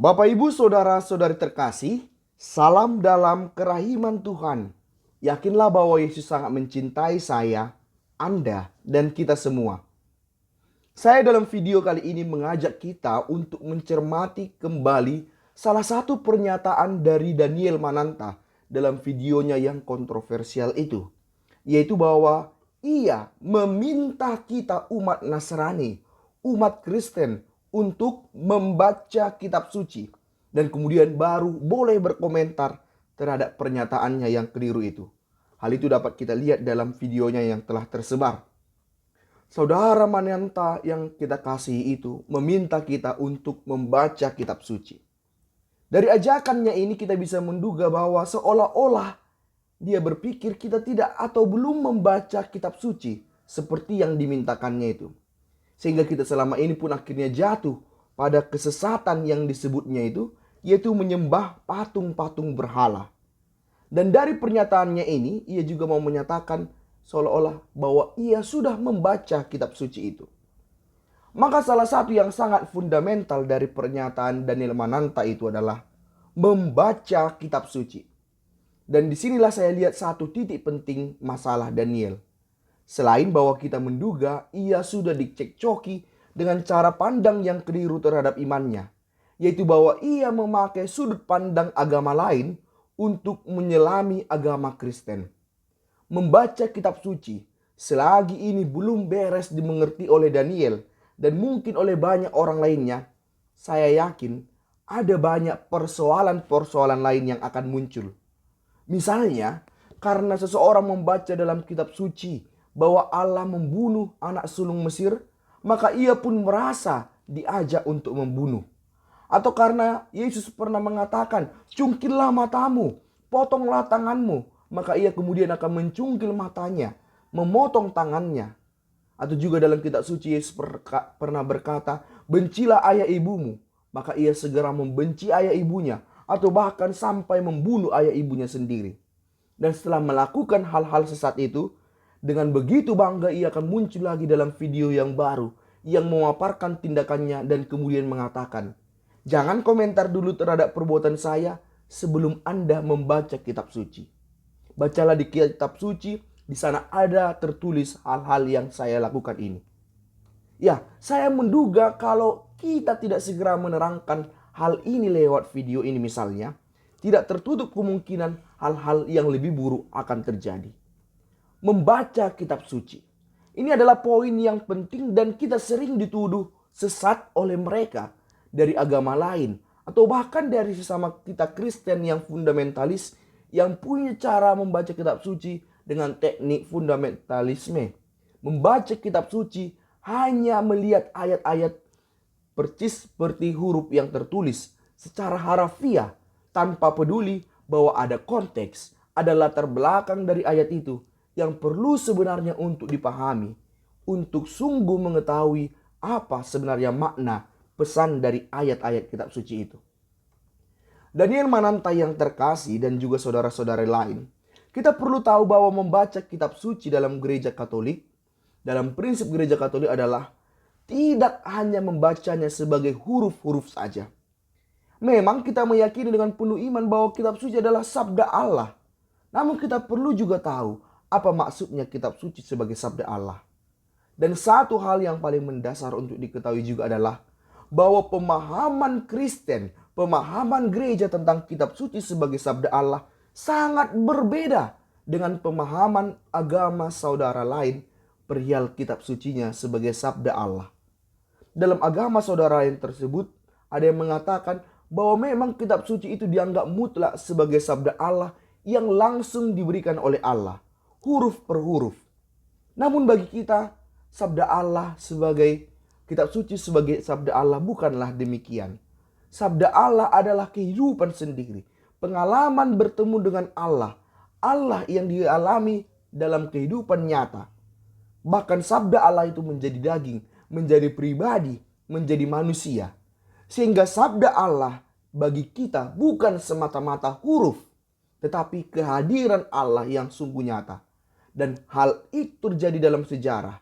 Bapak Ibu saudara-saudari terkasih, salam dalam kerahiman Tuhan. Yakinlah bahwa Yesus sangat mencintai saya, Anda, dan kita semua. Saya dalam video kali ini mengajak kita untuk mencermati kembali salah satu pernyataan dari Daniel Mananta dalam videonya yang kontroversial itu. Yaitu bahwa ia meminta kita umat Nasrani, umat Kristen untuk membaca kitab suci. Dan kemudian baru boleh berkomentar terhadap pernyataannya yang keliru itu. Hal itu dapat kita lihat dalam videonya yang telah tersebar. Saudara Mananta yang kita kasihi itu meminta kita untuk membaca kitab suci. Dari ajakannya ini kita bisa menduga bahwa seolah-olah dia berpikir kita tidak atau belum membaca kitab suci seperti yang dimintakannya itu. Sehingga kita selama ini pun akhirnya jatuh pada kesesatan yang disebutnya itu, yaitu menyembah patung-patung berhala. Dan dari pernyataannya ini, ia juga mau menyatakan seolah-olah bahwa ia sudah membaca kitab suci itu. Maka salah satu yang sangat fundamental dari pernyataan Daniel Mananta itu adalah membaca kitab suci. Dan disinilah saya lihat satu titik penting masalah Daniel. Selain bahwa kita menduga ia sudah dicekcoki dengan cara pandang yang keliru terhadap imannya, yaitu bahwa ia memakai sudut pandang agama lain untuk menyelami agama Kristen. Membaca kitab suci selagi ini belum beres dimengerti oleh Daniel dan mungkin oleh banyak orang lainnya, saya yakin ada banyak persoalan-persoalan lain yang akan muncul. Misalnya, karena seseorang membaca dalam kitab suci bahwa Allah membunuh anak sulung Mesir, maka ia pun merasa diajak untuk membunuh. Atau karena Yesus pernah mengatakan, "Cungkillah matamu, potonglah tanganmu," maka ia kemudian akan mencungkil matanya, memotong tangannya. Atau juga dalam kitab suci Yesus pernah berkata, "Bencilah ayah ibumu," maka ia segera membenci ayah ibunya, atau bahkan sampai membunuh ayah ibunya sendiri. Dan setelah melakukan hal-hal sesat itu, dengan begitu bangga ia akan muncul lagi dalam video yang baru yang memaparkan tindakannya dan kemudian mengatakan, "Jangan komentar dulu terhadap perbuatan saya sebelum Anda membaca kitab suci. Bacalah di kitab suci, di sana ada tertulis hal-hal yang saya lakukan ini." Ya, saya menduga kalau kita tidak segera menerangkan hal ini lewat video ini misalnya, tidak tertutup kemungkinan hal-hal yang lebih buruk akan terjadi. Membaca kitab suci. Ini adalah poin yang penting dan kita sering dituduh sesat oleh mereka dari agama lain atau bahkan dari sesama kita Kristen yang fundamentalis yang punya cara membaca kitab suci dengan teknik fundamentalisme. Membaca kitab suci hanya melihat ayat-ayat percis seperti huruf yang tertulis secara harafiah tanpa peduli bahwa ada konteks, ada latar belakang dari ayat itu yang perlu sebenarnya untuk dipahami, untuk sungguh mengetahui apa sebenarnya makna pesan dari ayat-ayat kitab suci itu. Daniel Mananta yang terkasih dan juga saudara-saudara lain, kita perlu tahu bahwa membaca kitab suci dalam gereja Katolik, dalam prinsip gereja Katolik adalah tidak hanya membacanya sebagai huruf-huruf saja. Memang kita meyakini dengan penuh iman bahwa kitab suci adalah sabda Allah. Namun kita perlu juga tahu apa maksudnya kitab suci sebagai sabda Allah. Dan satu hal yang paling mendasar untuk diketahui juga adalah bahwa pemahaman Kristen, pemahaman gereja tentang kitab suci sebagai sabda Allah sangat berbeda dengan pemahaman agama saudara lain perihal kitab sucinya sebagai sabda Allah. Dalam agama saudara lain tersebut, ada yang mengatakan bahwa memang kitab suci itu dianggap mutlak sebagai sabda Allah yang langsung diberikan oleh Allah, huruf per huruf. Namun bagi kita, sabda Allah sebagai kitab suci sebagai sabda Allah bukanlah demikian. Sabda Allah adalah kehidupan sendiri, pengalaman bertemu dengan Allah, Allah yang dialami dalam kehidupan nyata. Bahkan sabda Allah itu menjadi daging, menjadi pribadi, menjadi manusia. Sehingga sabda Allah bagi kita bukan semata-mata huruf, tetapi kehadiran Allah yang sungguh nyata. Dan hal itu terjadi dalam sejarah.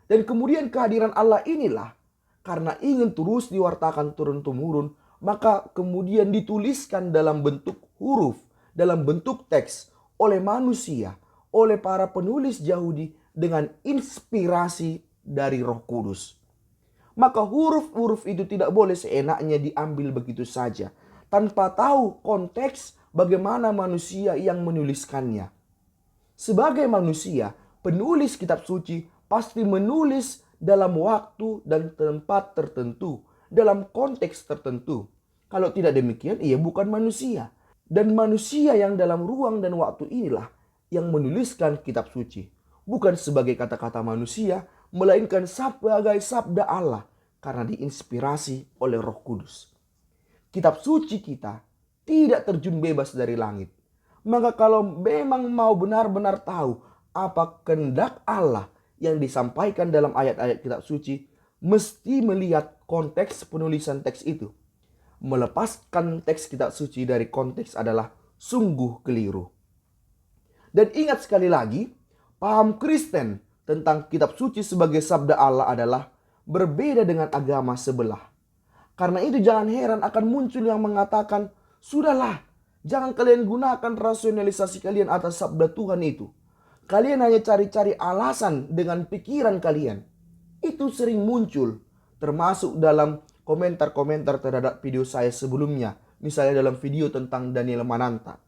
Dan kemudian kehadiran Allah inilah karena ingin terus diwartakan turun-temurun maka kemudian dituliskan dalam bentuk huruf, dalam bentuk teks oleh manusia, oleh para penulis Yahudi dengan inspirasi dari Roh Kudus. Maka huruf-huruf itu tidak boleh seenaknya diambil begitu saja, tanpa tahu konteks bagaimana manusia yang menuliskannya. Sebagai manusia, penulis kitab suci pasti menulis dalam waktu dan tempat tertentu, dalam konteks tertentu. Kalau tidak demikian, ia bukan manusia. Dan manusia yang dalam ruang dan waktu inilah yang menuliskan kitab suci. Bukan sebagai kata-kata manusia, melainkan sebagai sabda Allah karena diinspirasi oleh Roh Kudus. Kitab suci kita tidak terjun bebas dari langit. Maka kalau memang mau benar-benar tahu apa kehendak Allah yang disampaikan dalam ayat-ayat kitab suci, mesti melihat konteks penulisan teks itu. Melepaskan teks kitab suci dari konteks adalah sungguh keliru. Dan ingat sekali lagi, paham Kristen tentang kitab suci sebagai sabda Allah adalah berbeda dengan agama sebelah. Karena itu jangan heran akan muncul yang mengatakan, sudahlah, jangan kalian gunakan rasionalisasi kalian atas sabda Tuhan itu. Kalian hanya cari-cari alasan dengan pikiran kalian. Itu sering muncul, termasuk dalam komentar-komentar terhadap video saya sebelumnya. Misalnya dalam video tentang Daniel Mananta.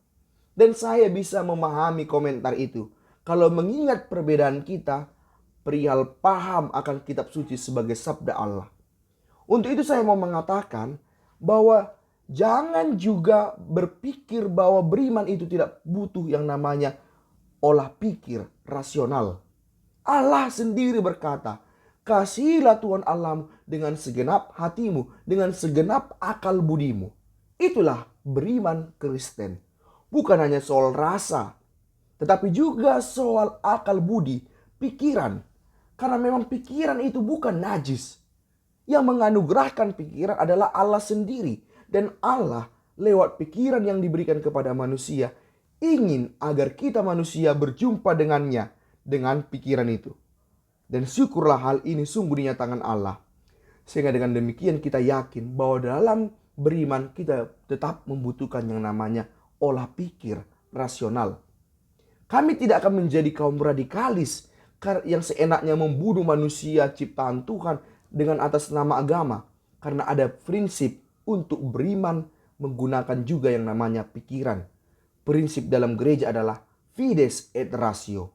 Dan saya bisa memahami komentar itu. Kalau mengingat perbedaan kita, perihal paham akan kitab suci sebagai sabda Allah. Untuk itu saya mau mengatakan bahwa jangan juga berpikir bahwa beriman itu tidak butuh yang namanya olah pikir rasional. Allah sendiri berkata, kasihilah Tuhan Allahmu dengan segenap hatimu, dengan segenap akal budimu. Itulah beriman Kristen. Bukan hanya soal rasa, tetapi juga soal akal budi, pikiran. Karena memang pikiran itu bukan najis. Yang menganugerahkan pikiran adalah Allah sendiri. Dan Allah lewat pikiran yang diberikan kepada manusia ingin agar kita manusia berjumpa dengannya dengan pikiran itu. Dan syukurlah hal ini sungguh dinyatakan Allah. Sehingga dengan demikian kita yakin bahwa dalam beriman kita tetap membutuhkan yang namanya olah pikir rasional. Kami tidak akan menjadi kaum radikalis yang seenaknya membunuh manusia ciptaan Tuhan dengan atas nama agama. Karena ada prinsip untuk beriman menggunakan juga yang namanya pikiran. Prinsip dalam gereja adalah fides et ratio.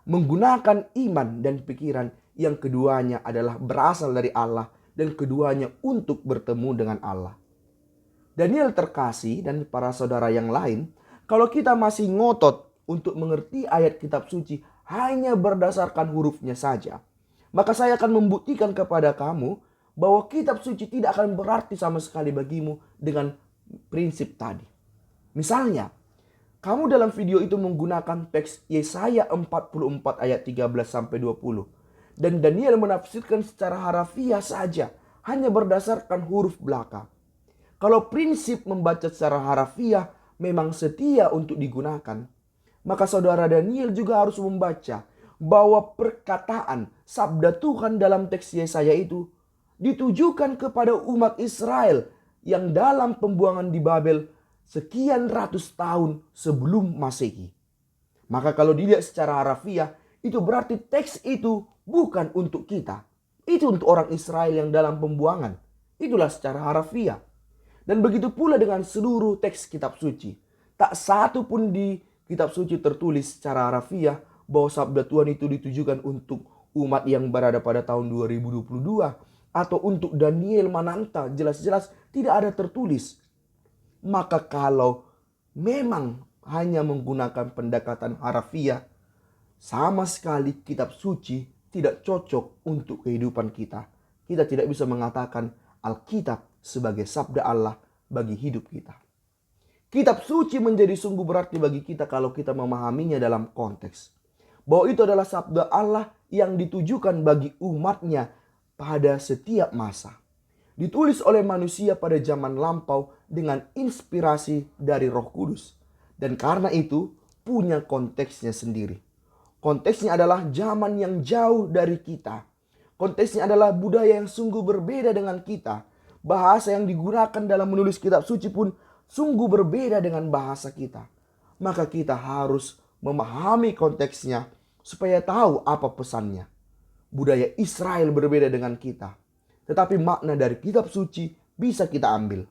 Menggunakan iman dan pikiran yang keduanya adalah berasal dari Allah dan keduanya untuk bertemu dengan Allah. Daniel terkasih dan para saudara yang lain, kalau kita masih ngotot untuk mengerti ayat kitab suci hanya berdasarkan hurufnya saja, maka saya akan membuktikan kepada kamu bahwa kitab suci tidak akan berarti sama sekali bagimu dengan prinsip tadi. Misalnya, kamu dalam video itu menggunakan teks Yesaya 44 ayat 13-20. Dan Daniel menafsirkan secara harafiah saja, hanya berdasarkan huruf belakang. Kalau prinsip membaca secara harafiah memang setia untuk digunakan, maka saudara Daniel juga harus membaca bahwa perkataan sabda Tuhan dalam teks Yesaya itu ditujukan kepada umat Israel yang dalam pembuangan di Babel sekian ratus tahun sebelum Masehi. Maka kalau dilihat secara harafiah, itu berarti teks itu bukan untuk kita. Itu untuk orang Israel yang dalam pembuangan. Itulah secara harafiah. Dan begitu pula dengan seluruh teks kitab suci. Tak satu pun di kitab suci tertulis secara harafiah bahwa sabda Tuhan itu ditujukan untuk umat yang berada pada tahun 2022. Atau untuk Daniel Mananta, jelas-jelas tidak ada tertulis. Maka kalau memang hanya menggunakan pendekatan harafiah, sama sekali kitab suci tidak cocok untuk kehidupan kita. Kita tidak bisa mengatakan Alkitab sebagai sabda Allah bagi hidup kita. Kitab suci menjadi sungguh berarti bagi kita kalau kita memahaminya dalam konteks. Bahwa itu adalah sabda Allah yang ditujukan bagi umatnya pada setiap masa. Ditulis oleh manusia pada zaman lampau dengan inspirasi dari Roh Kudus. Dan karena itu punya konteksnya sendiri. Konteksnya adalah zaman yang jauh dari kita. Konteksnya adalah budaya yang sungguh berbeda dengan kita. Bahasa yang digunakan dalam menulis kitab suci pun sungguh berbeda dengan bahasa kita. Maka kita harus memahami konteksnya supaya tahu apa pesannya. Budaya Israel berbeda dengan kita, tetapi makna dari kitab suci bisa kita ambil.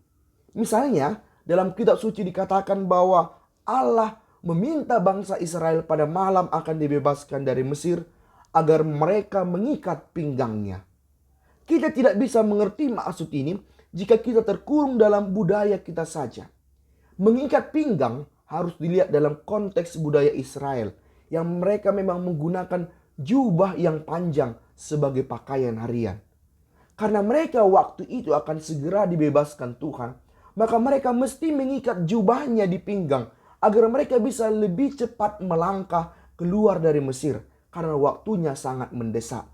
Misalnya, dalam kitab suci dikatakan bahwa Allah meminta bangsa Israel pada malam akan dibebaskan dari Mesir agar mereka mengikat pinggangnya. Kita tidak bisa mengerti maksud ini jika kita terkurung dalam budaya kita saja. Mengikat pinggang harus dilihat dalam konteks budaya Israel yang mereka memang menggunakan jubah yang panjang sebagai pakaian harian. Karena mereka waktu itu akan segera dibebaskan Tuhan, maka mereka mesti mengikat jubahnya di pinggang agar mereka bisa lebih cepat melangkah keluar dari Mesir karena waktunya sangat mendesak.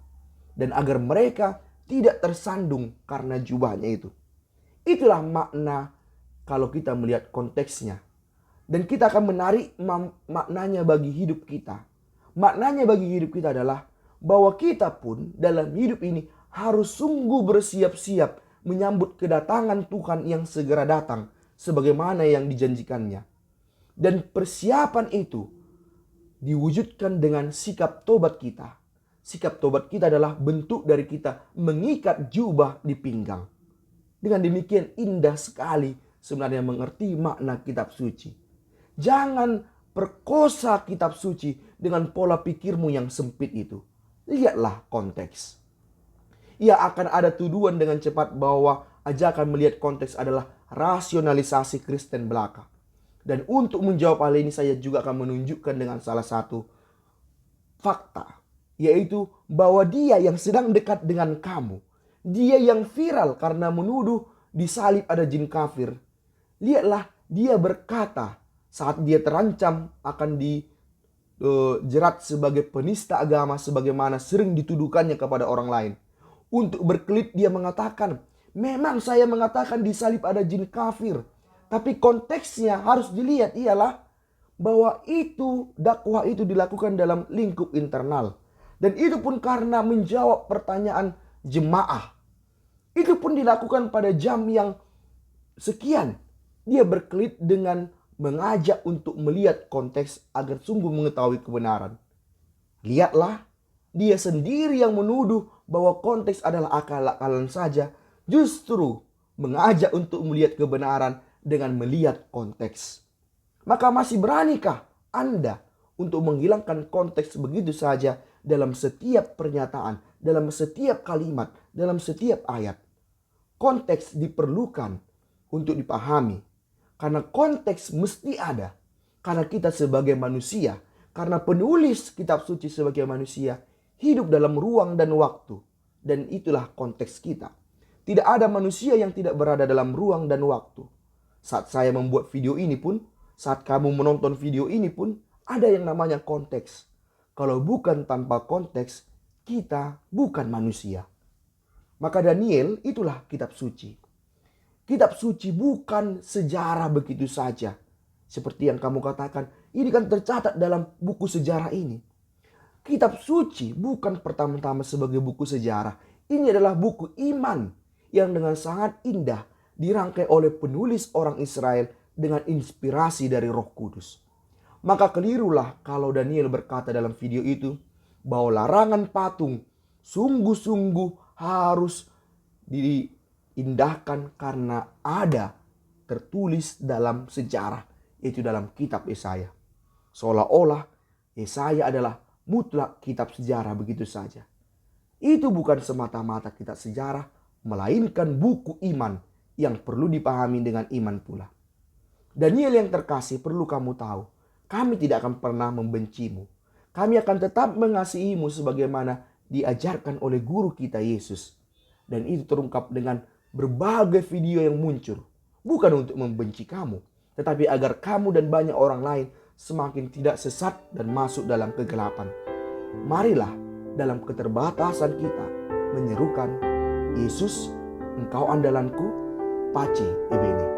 Dan agar mereka tidak tersandung karena jubahnya itu. Itulah makna kalau kita melihat konteksnya. Dan kita akan menarik maknanya bagi hidup kita. Maknanya bagi hidup kita adalah bahwa kita pun dalam hidup ini harus sungguh bersiap-siap menyambut kedatangan Tuhan yang segera datang sebagaimana yang dijanjikannya. Dan persiapan itu diwujudkan dengan sikap tobat kita. Sikap tobat kita adalah bentuk dari kita mengikat jubah di pinggang. Dengan demikian indah sekali sebenarnya mengerti makna kitab suci. Jangan perkosa kitab suci dengan pola pikirmu yang sempit itu. Lihatlah konteks. Ia akan ada tuduhan dengan cepat bahwa ajakan melihat konteks adalah rasionalisasi Kristen belaka. Dan untuk menjawab hal ini saya juga akan menunjukkan dengan salah satu fakta. Yaitu bahwa dia yang sedang dekat dengan kamu. Dia yang viral karena menuduh disalib ada jin kafir. Lihatlah dia berkata saat dia terancam akan dijerat sebagai penista agama sebagaimana sering dituduhkannya kepada orang lain. Untuk berkelit dia mengatakan, memang saya mengatakan disalib ada jin kafir. Tapi konteksnya harus dilihat ialah bahwa itu dakwah itu dilakukan dalam lingkup internal. Dan itu pun karena menjawab pertanyaan jemaah. Itu pun dilakukan pada jam yang sekian. Dia berkelit dengan mengajak untuk melihat konteks agar sungguh mengetahui kebenaran. Lihatlah, dia sendiri yang menuduh bahwa konteks adalah akal-akalan saja. Justru mengajak untuk melihat kebenaran dengan melihat konteks. Maka masih beranikah Anda untuk menghilangkan konteks begitu saja dalam setiap pernyataan, dalam setiap kalimat, dalam setiap ayat? Konteks diperlukan untuk dipahami. Karena konteks mesti ada. Karena kita sebagai manusia, karena penulis kitab suci sebagai manusia, hidup dalam ruang dan waktu. Dan itulah konteks kita. Tidak ada manusia yang tidak berada dalam ruang dan waktu. Saat saya membuat video ini pun, saat kamu menonton video ini pun, ada yang namanya konteks. Kalau bukan tanpa konteks, kita bukan manusia. Maka Daniel itulah kitab suci. Kitab suci bukan sejarah begitu saja. Seperti yang kamu katakan, ini kan tercatat dalam buku sejarah ini. Kitab suci bukan pertama-tama sebagai buku sejarah. Ini adalah buku iman yang dengan sangat indah dirangkai oleh penulis orang Israel dengan inspirasi dari Roh Kudus. Maka kelirulah kalau Daniel berkata dalam video itu bahwa larangan patung sungguh-sungguh harus diindahkan karena ada tertulis dalam sejarah, yaitu dalam kitab Yesaya. Seolah-olah Yesaya adalah mutlak kitab sejarah begitu saja. Itu bukan semata-mata kitab sejarah, melainkan buku iman yang perlu dipahami dengan iman pula. Daniel yang terkasih, perlu kamu tahu, kami tidak akan pernah membencimu. Kami akan tetap mengasihimu sebagaimana diajarkan oleh guru kita Yesus. Dan itu terungkap dengan berbagai video yang muncul. Bukan untuk membenci kamu, tetapi agar kamu dan banyak orang lain semakin tidak sesat dan masuk dalam kegelapan. Marilah dalam keterbatasan kita menyerukan, Yesus, Engkau andalanku, Pace Ebene.